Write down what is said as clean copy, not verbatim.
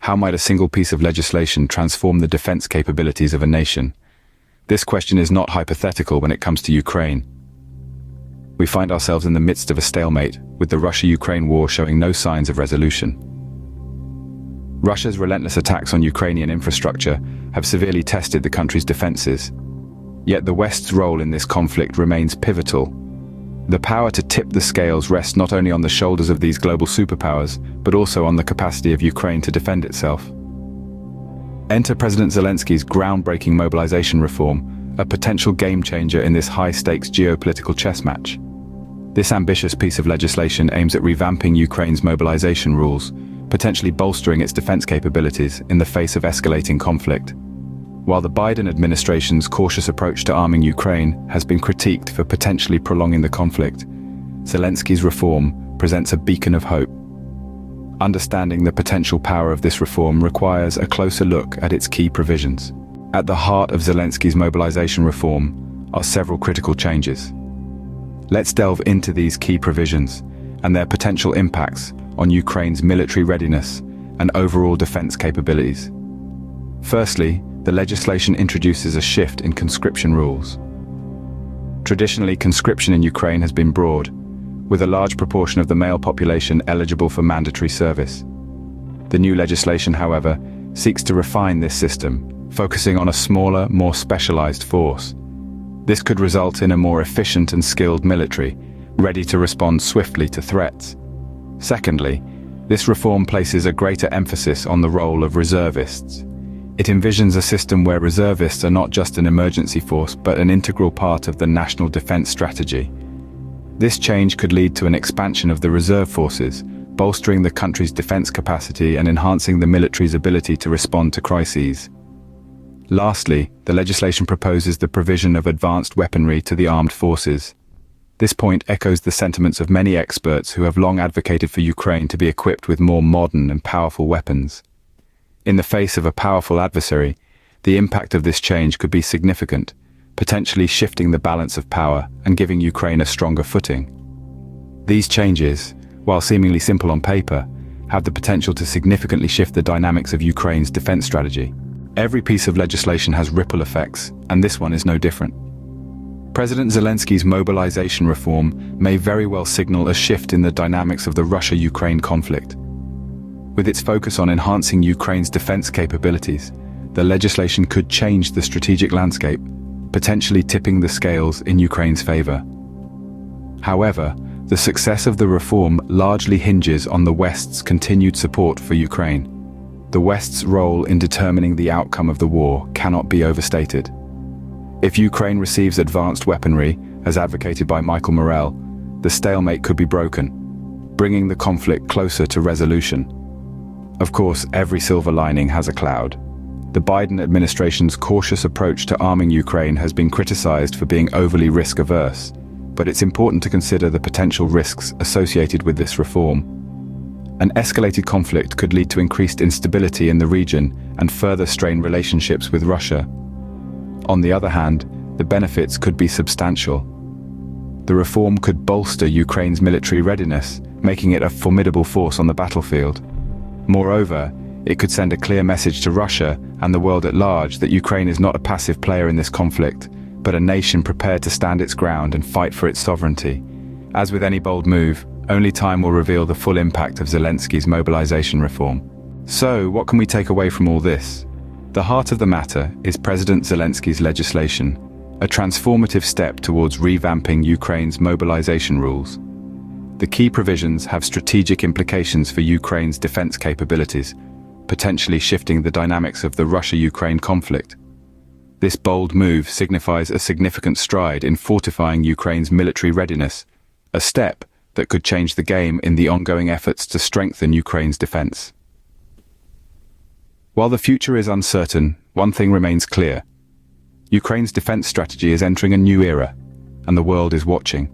How might a single piece of legislation transform the defense capabilities of a nation? This question is not hypothetical when it comes to Ukraine. We find ourselves in the midst of a stalemate, with the Russia-Ukraine war showing no signs of resolution. Russia's relentless attacks on Ukrainian infrastructure have severely tested the country's defenses. Yet the West's role in this conflict remains pivotal. The power to tip the scales rests not only on the shoulders of these global superpowers, but also on the capacity of Ukraine to defend itself. Enter President Zelensky's groundbreaking mobilization reform, a potential game-changer in this high-stakes geopolitical chess match. This ambitious piece of legislation aims at revamping Ukraine's mobilization rules, potentially bolstering its defense capabilities in the face of escalating conflict. While the Biden administration's cautious approach to arming Ukraine has been critiqued for potentially prolonging the conflict, Zelensky's reform presents a beacon of hope. Understanding the potential power of this reform requires a closer look at its key provisions. At the heart of Zelensky's mobilization reform are several critical changes. Let's delve into these key provisions and their potential impacts on Ukraine's military readiness and overall defense capabilities. Firstly, the legislation introduces a shift in conscription rules. Traditionally, conscription in Ukraine has been broad, with a large proportion of the male population eligible for mandatory service. The new legislation, however, seeks to refine this system, focusing on a smaller, more specialized force. This could result in a more efficient and skilled military, ready to respond swiftly to threats. Secondly, this reform places a greater emphasis on the role of reservists. It envisions a system where reservists are not just an emergency force, but an integral part of the national defense strategy. This change could lead to an expansion of the reserve forces, bolstering the country's defense capacity and enhancing the military's ability to respond to crises. Lastly, the legislation proposes the provision of advanced weaponry to the armed forces. This point echoes the sentiments of many experts who have long advocated for Ukraine to be equipped with more modern and powerful weapons. In the face of a powerful adversary, the impact of this change could be significant, potentially shifting the balance of power and giving Ukraine a stronger footing. These changes, while seemingly simple on paper, have the potential to significantly shift the dynamics of Ukraine's defense strategy. Every piece of legislation has ripple effects, and this one is no different. President Zelensky's mobilization reform may very well signal a shift in the dynamics of the Russia-Ukraine conflict. With its focus on enhancing Ukraine's defense capabilities, the legislation could change the strategic landscape, potentially tipping the scales in Ukraine's favor. However, the success of the reform largely hinges on the West's continued support for Ukraine. The West's role in determining the outcome of the war cannot be overstated. If Ukraine receives advanced weaponry, as advocated by Michael Morell, the stalemate could be broken, bringing the conflict closer to resolution. Of course, every silver lining has a cloud. The Biden administration's cautious approach to arming Ukraine has been criticized for being overly risk-averse, but it's important to consider the potential risks associated with this reform. An escalated conflict could lead to increased instability in the region and further strain relationships with Russia. On the other hand, the benefits could be substantial. The reform could bolster Ukraine's military readiness, making it a formidable force on the battlefield. Moreover, it could send a clear message to Russia and the world at large that Ukraine is not a passive player in this conflict, but a nation prepared to stand its ground and fight for its sovereignty. As with any bold move, only time will reveal the full impact of Zelensky's mobilization reform. So, what can we take away from all this? The heart of the matter is President Zelensky's legislation, a transformative step towards revamping Ukraine's mobilization rules. The key provisions have strategic implications for Ukraine's defense capabilities, potentially shifting the dynamics of the Russia-Ukraine conflict. This bold move signifies a significant stride in fortifying Ukraine's military readiness, a step that could change the game in the ongoing efforts to strengthen Ukraine's defense. While the future is uncertain, one thing remains clear. Ukraine's defense strategy is entering a new era, and the world is watching.